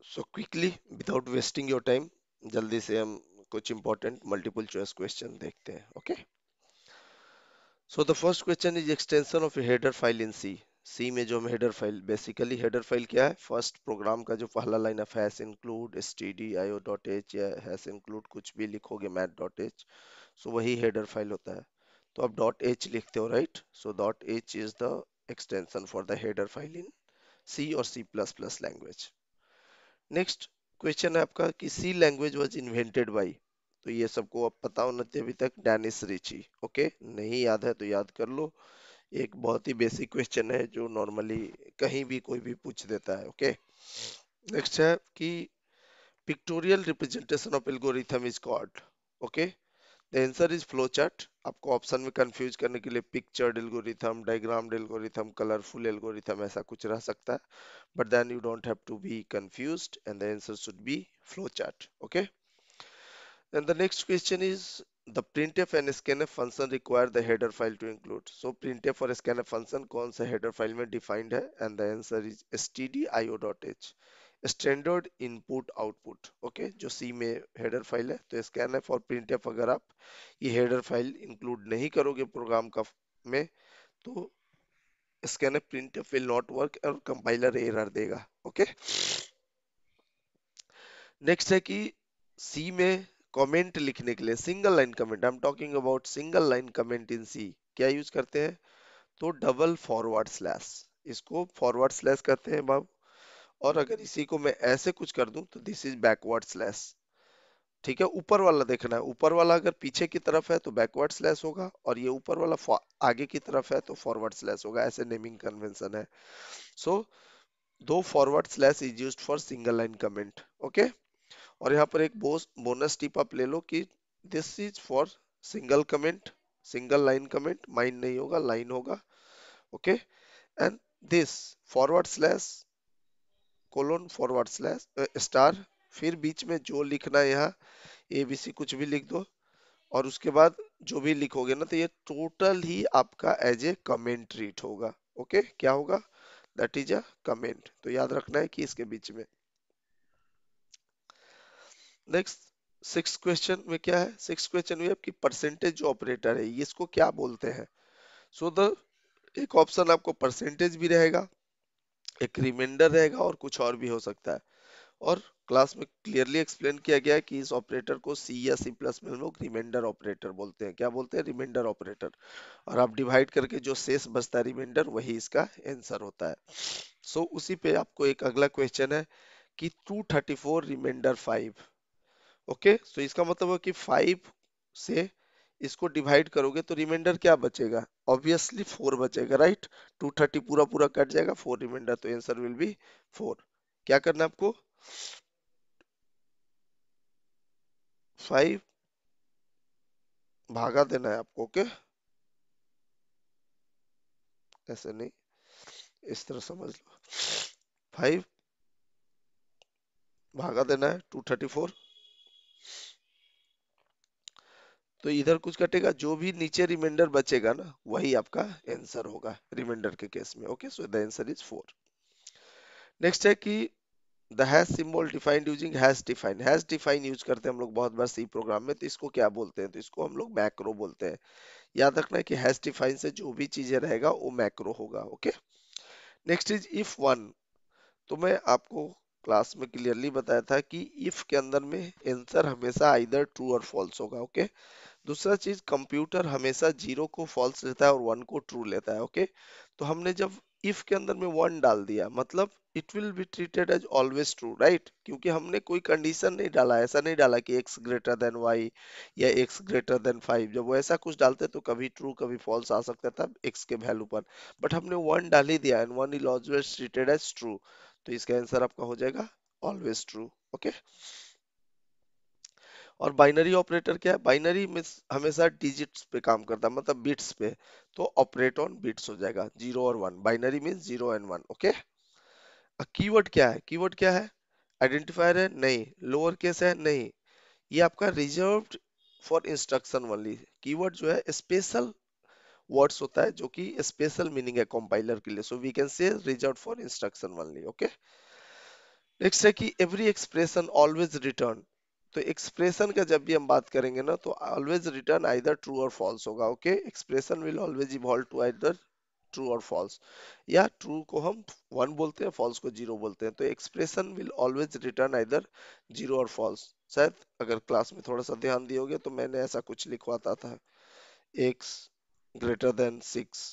So quickly without wasting your time जल्दी से हम कुछ इंपॉर्टेंट मल्टीपल चॉइस क्वेश्चन देखते हैं. Okay, so the first question is extension of a header file in C. C में जो हम header file, basically header file क्या है, फर्स्ट प्रोग्राम का जो पहला line of hash include stdio.h या हैश इंक्लूड कुछ भी लिखोगे math.h, सो वही हेडर फाइल होता है. तो आप डॉट एच लिखते हो, right? So dot H is the extension for the header file in C और C plus plus language. Next question है आपका कि C language was invented by. तो ये सबको अब पता होना चाहिए अभी तक, डेनिस रिची. ओके, नहीं याद है तो याद कर लो. एक बहुत ही बेसिक क्वेश्चन है जो नॉर्मली कहीं भी कोई भी पूछ देता है. ओके, नेक्स्ट है कि pictorial representation of algorithm is called. Okay, the answer is flow chart. आपको ऑप्शन में कंफ्यूज करने के लिए pictured algorithm, diagrammed algorithm, colourful algorithm ऐसा कुछ रह सकता है. But then you don't have to be confused and the answer should be flowchart. Okay, and the next question is the printf and scanf function require the header file to include. So printf और scanf function कौन सा header file में defined है, and the answer is stdio.h, standard input output. Okay, जो C में header file है, तो scanf और printf अगर आप ये header file include नहीं करोगे प्रोग्राम का में, तो scanf printf will not work और compiler error देगा. Okay, नेक्स्ट है कि सी में कमेंट लिखने के लिए single line comment, I am talking about single line comment in C, क्या यूज करते हैं? तो डबल फॉरवर्ड स्लैश, इसको फॉरवर्ड स्लैश कहते हैं बाब. और अगर इसी को मैं ऐसे कुछ कर दूं तो दिस इज बैकवर्ड स्लैश. ठीक है, ऊपर वाला देखना है, ऊपर वाला अगर पीछे की तरफ है तो बैकवर्ड स्लैश होगा, और ये ऊपर वाला आगे की तरफ है तो फॉरवर्ड स्लैश होगा. ऐसे नेमिंग कन्वेंशन है. सो दो forward slash is used for single line comment. Okay, और यहाँ पर एक बोनस टिप आप ले लो कि this is for single comment, single line comment, माइन नहीं होगा, लाइन होगा. Okay, and this forward slash colon forward slash star, फिर बीच में जो लिखना है यहाँ एबीसी कुछ भी लिख दो, और उसके बाद जो भी लिखोगे ना तो ये टोटल ही आपका एज ए कमेंट ट्रीट होगा. ओके, क्या होगा? That is a comment. तो याद रखना है कि इसके बीच में. नेक्स्ट सिक्स क्वेश्चन में क्या है, सिक्स क्वेश्चन में आपकी परसेंटेज जो ऑपरेटर है ये इसको क्या बोलते हैं? सो द एक ऑप्शन आपको परसेंटेज भी रहेगा, एक रिमाइंडर रहेगा, और कुछ और भी हो सकता है. और क्लास में क्लियरली एक्सप्लेन किया गया है कि इस ऑपरेटर को सी या सी प्लस में हम लोग रिमाइंडर ऑपरेटर बोलते हैं. क्या बोलते हैं? Reminder operator. और आप डिवाइड करके जो शेष बचता है रिमाइंडर, वही इसका आंसर होता है. सो उसी पे आपको एक अगला क्वेश्चन है कि 234 रिमाइंडर 5. ओके, सो इसका मतलब है कि 5 से इसको डिवाइड करोगे तो रिमाइंडर क्या बचेगा? ऑब्वियसली 4 बचेगा, राइट? 230 पूरा पूरा कट जाएगा, 4 रिमाइंडर, तो आंसर विल बी 4. क्या करना है आपको? 5 भागा देना है आपको. ओके, ऐसे नहीं, इस तरह समझ लो. 5 भागा देना है 234, तो इधर कुछ कटेगा, जो भी नीचे रिमाइंडर बचेगा ना वही आपका आंसर होगा रिमाइंडर के केस में. Okay, so the answer is 4. Next है कि the hash symbol defined using hash define. Hash define use करते हैं हम लोग बहुत बार सी प्रोग्राम में, तो इसको क्या बोलते हैं? तो इसको हम लोग मैक्रो बोलते हैं. याद रखना है कि हैश डिफाइन से जो भी चीजें रहेगा वो मैक्रो होगा. Okay, next is if one. तो मैं आपको क्लास में क्लियरली बताया था कि इफ के अंदर में आंसर हमेशा आइदर ट्रू और फॉल्स होगा. ओके, दूसरा चीज, कंप्यूटर हमेशा जीरो को फॉल्स लेता है और वन को ट्रू लेता है. ओके, तो हमने जब इफ के अंदर में वन डाल दिया, मतलब it will be treated as always true, right? क्योंकि हमने कोई कंडीशन नहीं डाला, ऐसा नहीं डाला कि एक्स ग्रेटर देन वाई या एक्स ग्रेटर देन 5. जब वो ऐसा कुछ डालते तो कभी ट्रू कभी फॉल्स आ सकता था एक्स के वैल्यू पर, बट हमने वन डाल ही दिया, and one is always treated as true. तो इसका आंसर आपका हो जाएगा ऑलवेज ट्रू. ओके, और बाइनरी ऑपरेटर क्या है? बाइनरी में हमेशा डिजिट्स पे काम करता है, मतलब बिट्स पे, तो ऑपरेट ऑन बिट्स हो जाएगा, 0 और 1. Binary means 0 and 1. Okay, keyword क्या है? कीवर्ड क्या है? आइडेंटिफायर है? नहीं. लोअर केस है? नहीं. ये आपका reserved for instruction only. Keyword जो है स्पेशल वर्ड्स होता है, जो कि स्पेशल मीनिंग है कंपाइलर के लिए, so we can say reserved for instruction only. Okay, next है कि एवरी एक्सप्रेशन ऑलवेज रिटर्न। तो एक्सप्रेशन का जब भी हम बात करेंगे ना तो ऑलवेज रिटर्न आइदर ट्रू और फॉल्स होगा। Okay, expression will always evolve to either true और फॉल्स, या ट्रू को हम वन बोलते हैं, फॉल्स को जीरो बोलते हैं। तो expression will always return either zero और फॉल्स। शायद अगर क्लास में थोड़ा सा ध्यान दियोगे तो मैंने ऐसा कुछ लिखवाता था, एक्स ग्रेटर देन 6।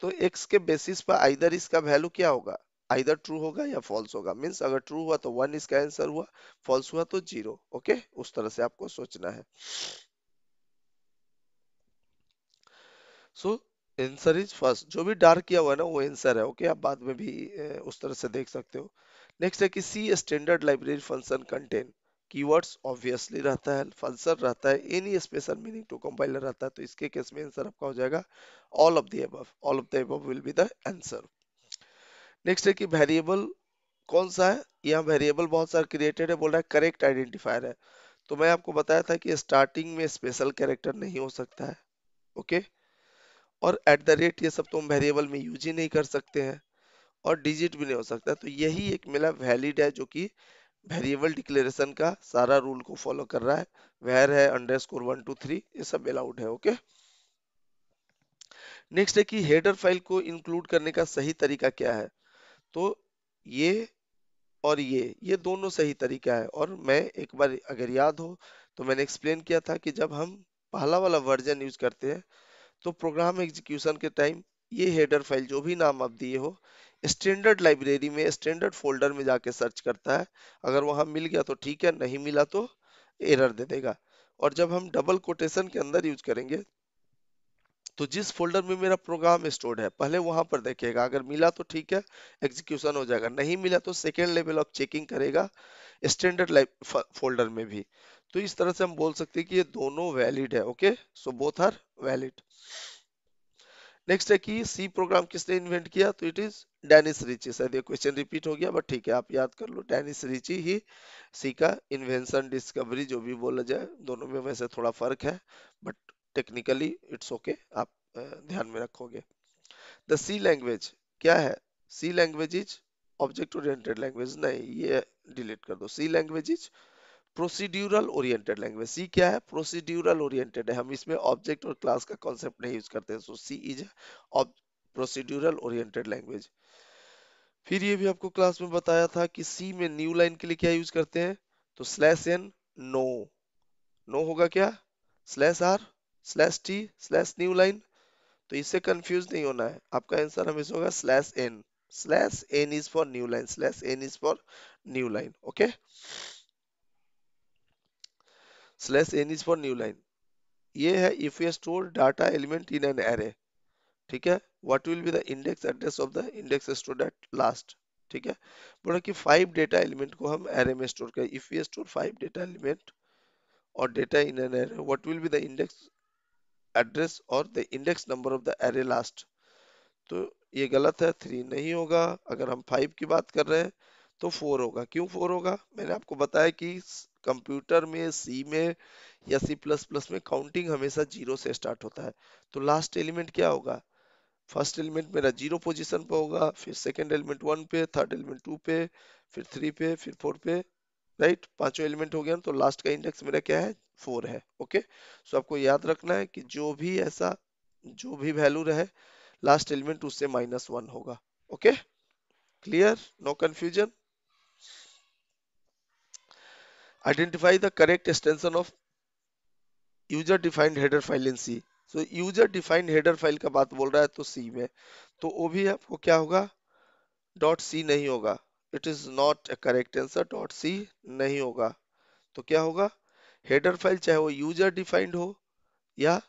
तो x के बेसिस पर आइदर इसका वैल्यू क्या होगा, आइदर ट्रू होगा या फॉल्स होगा। मींस अगर ट्रू हुआ तो वन इसका आंसर हुआ, फॉल्स हुआ तो जीरो। ओके, उस तरह से आपको सोचना है। सो आंसर इज फर्स्ट, जो भी डार्क किया हुआ है ना वो आंसर है। ओके, आप बाद में भी उस तरह से देख सकते हो। नेक्स्ट है कि C standard library function contain keywords, obviously रहता है, फंक्शन रहता है, any special meaning to compiler रहता है। तो इसके केस में आंसर आपका हो जाएगा all of the above. All of the above will be the answer. Next है कि वेरिएबल कौन सा है, यहाँ वेरिएबल बहुत सारा क्रिएटेड है, बोल रहा है करेक्ट आइडेंटिफायर है। तो मैं आपको बताया था कि स्टार्टिंग में स्पेशल कैरेक्टर नहीं हो सकता है। ओके, और एट द रेट ये सब तो हम वेरिएबल में यूज ही नहीं कर सकते हैं, और डिजिट भी नहीं हो सकता। तो यही एक मेरा वैलिड है जो कि वेरिएबल डिक्लेरेशन का सारा रूल को फॉलो कर रहा है। वेर है, अंडरस्कोर 1 2 3, ये सब अलाउड है। ओके, नेक्स्ट है कि हेडर फाइल को इंक्लूड करने का सही तरीका क्या है। तो ये और ये दोनों सही तरीका है। और मैं एक बार अगर याद हो तो मैंने एक्सप्लेन किया था कि जब हम पहला वाला वर्जन यूज करते हैं तो प्रोग्राम एग्जीक्यूशन के टाइम ये हेडर फाइल जो भी नाम आप दिए हो स्टैंडर्ड लाइब्रेरी में स्टैंडर्ड फोल्डर में जाके सर्च करता है। अगर वहां मिल गया तो ठीक है, नहीं मिला तो एरर दे देगा। और जब हम डबल कोटेशन के अंदर यूज करेंगे तो जिस फोल्डर में मेरा प्रोग्राम स्टोर्ड है पहले वहां पर देखेगा, अगर मिला तो ठीक है एग्जीक्यूशन हो जाएगा, नहीं मिला तो सेकेंड लेवल ऑफ चेकिंग करेगा स्टैंडर्ड लाइव फोल्डर में भी। तो इस तरह से हम बोल सकते हैं कि ये दोनों वैलिड है। Okay, so both are valid. Next है कि सी प्रोग्राम किसने इन्वेंट किया, तो इट इज डेनिस रिची। शायद ये क्वेश्चन रिपीट हो गया बट ठीक है, आप याद कर लो, डेनिस रिची ही सी का इन्वेंशन डिस्कवरी जो भी बोला जाए, दोनों में वैसे थोड़ा फर्क है बट टेक्निकली इट्स ओके, आप ध्यान में रखोगे। द सी लैंग्वेज क्या है, C language is object oriented language, नहीं ये डिलीट कर दो। C language is procedural oriented language. C क्या है, प्रोसीड्यूरल ओरिएंटेड है, हम इसमें ऑब्जेक्ट और क्लास का कॉन्सेप्ट नहीं यूज करते हैं। सो सी इज प्रोसीड्यूरल ओरिएंटेड लैंग्वेज। फिर ये भी आपको क्लास में बताया था कि सी में न्यू लाइन के लिए क्या यूज करते हैं, तो स्लैश एन, नो। नो होगा क्या, slash R, slash T, slash new line. तो इससे कंफ्यूज नहीं होना है, आपका आंसर हमेशा होगा slash N. Slash N is for new line, slash N is for new line. Okay, slash N is for new line. ये है if you store data element in an array. ठीक है, what will be the index address of the index stored at last. ठीक है, बोला कि 5 data element को हम एरे में स्टोर करें। If you store 5 data element और data in an array, what will be the index address और the index number of the array last. तो ये गलत है, 3 नहीं होगा। अगर हम 5 की बात कर रहे हैं तो 4 होगा। क्यों 4 होगा, मैंने आपको बताया कि कंप्यूटर में, सी में या सी प्लस प्लस में काउंटिंग हमेशा जीरो से स्टार्ट होता है। तो लास्ट एलिमेंट क्या होगा, फर्स्ट एलिमेंट मेरा जीरो पोजीशन पे होगा, फिर सेकंड एलिमेंट 1 पे, थर्ड एलिमेंट 2 पे, फिर 3 पे, फिर 4 पे। राइट, पांचों एलिमेंट हो गया ना, तो लास्ट का इंडेक्स मेरा क्या है, 4 है। ओके, सो आपको याद रखना है कि जो भी ऐसा जो भी वैल्यू रहे लास्ट एलिमेंट उससे -1 होगा। Okay, clear, no confusion. Identify the correct extension of user defined header file in C. So user defined header file का बात बोल रहा है तो सी में, तो वो भी आपको क्या होगा, डॉट सी नहीं होगा। It is not a correct answer, dot C नहीं होगा। तो क्या होगा, हेडर फाइल चाहे वो यूजर डिफाइंड हो या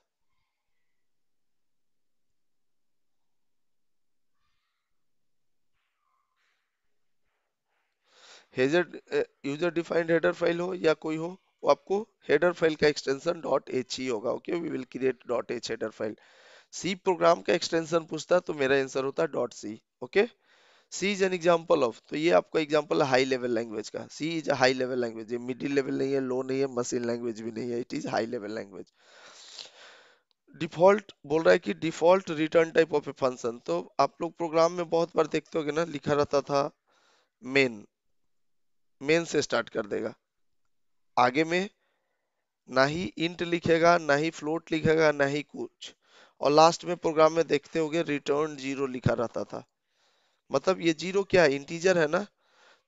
header user defined header file हो या कोई हो, वो आपको हेडर फाइल का एक्सटेंशन डॉट एच ही होगा। Okay, we will create dot H header file. C program का एक्सटेंशन पूछता तो मेरा आंसर होता dot C. Okay, C is an example of, तो ये आपका एग्जांपल है हाई लेवल लैंग्वेज का। C is a high level language, ये मिडिल लेवल नहीं है, लो नहीं है, मशीन लैंग्वेज भी नहीं है, it is high level language. Default बोल रहा है कि default return type of a function, तो आप लोग प्रोग्राम में बहुत बार देखते होगे ना, लिखा रहता था मेन। मेन से स्टार्ट कर देगा। आगे में ना ही इंट लिखेगा, ना ही फ्लोट लिखेगा, ना ही कुछ। और लास्ट में प्रोग्राम में देखते होगे रिटर्न जीरो लिखा रहता था। मतलब ये जीरो क्या है, इंटीजर है ना।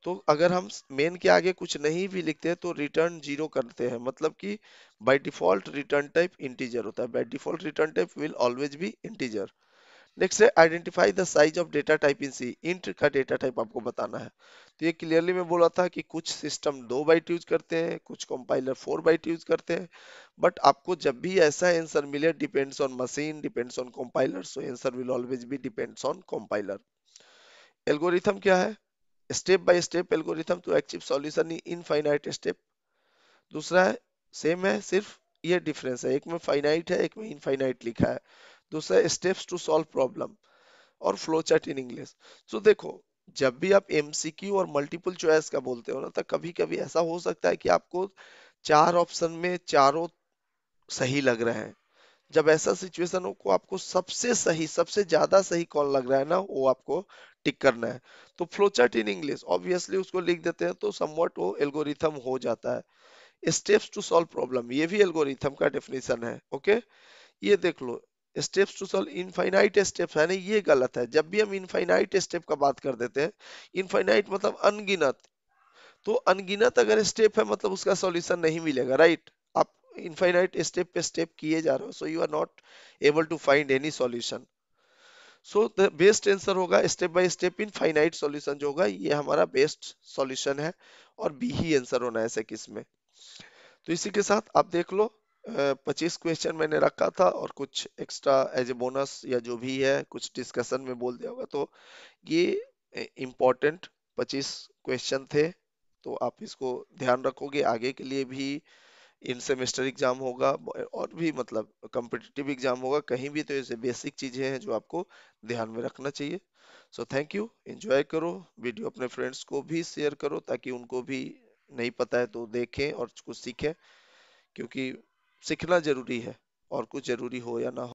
तो अगर हम मेन के आगे कुछ नहीं भी लिखते हैं तो रिटर्न जीरो करते हैं, मतलब कि by default return type integer होता है। By default return type will always be integer. Next है identify the size of data type in C. Int का डेटा टाइप आपको बताना है। तो ये क्लियरली मैं बोला था कि कुछ सिस्टम 2 बाइट यूज करते हैं, कुछ कंपाइलर 4 बाइट यूज करते हैं। बट आपको जब भी ऐसा आंसर मिले, depends on machine, depends on compiler, so answer will always be depends on compiler. Algorithm क्या है? Step by step algorithm to achieve solution in infinite step. दूसरा है सेम है, सिर्फ ये डिफरेंस है, एक में फाइनाइट है, एक में इनफाइनाइट लिखा है। दूसरा स्टेप्स टू सॉल्व प्रॉब्लम, और फ्लो चार्ट इन इंग्लिश। सो देखो, जब भी आप एमसीक्यू और मल्टीपल चॉइस का बोलते हो ना, तो कभी कभी ऐसा हो सकता है कि आपको 4 ऑप्शन में चारों सही लग रहे हैं। जब ऐसा सिचुएशन हो को आपको सबसे सही, सबसे ज्यादा सही कौन लग रहा है ना, वो आपको टिक करना है। तो flow chart in English obviously उसको लिख देते हैं तो समवट वो एल्गोरिथम हो जाता है। स्टेप्स टू सॉल्व प्रॉब्लम, ये भी एल्गोरिथम का डेफिनेशन है। ओके, ये देख लो, steps to solve infinite steps है ना, ये गलत है। जब भी हम इनफाइनाइट स्टेप का बात कर देते हैं, इनफाइनाइट मतलब अनगिनत, तो अनगिनत अगर स्टेप है मतलब उसका सॉल्यूशन नहीं मिलेगा, राइट। आप इनफाइनाइट स्टेप पे स्टेप किए जा रहे हो, so you are not able to find any solution. So the best answer होगा step by step infinite solution, जो होगा ये हमारा बेस्ट सॉल्यूशन है। और बी ही आंसर होना है ऐसे किस में। तो इसी के साथ आप देख लो, 25 क्वेश्चन मैंने रखा था और कुछ एक्स्ट्रा एज ए बोनस या जो भी है कुछ डिस्कशन में बोल दिया होगा। तो ये इम्पोर्टेंट 25 क्वेश्चन थे। तो आप इसको ध्यान रखोगे आगे के लिए भी। इन सेमेस्टर एग्जाम होगा और भी मतलब कॉम्पिटिटिव एग्जाम होगा कहीं भी, तो ऐसे बेसिक चीजें हैं जो आपको ध्यान में रखना चाहिए। सो थैंक यू, एंजॉय करो वीडियो, अपने फ्रेंड्स को भी शेयर करो ताकि उनको भी नहीं पता है तो देखें और कुछ सीखें। क्योंकि सीखना जरूरी है, और कुछ जरूरी हो या ना हो।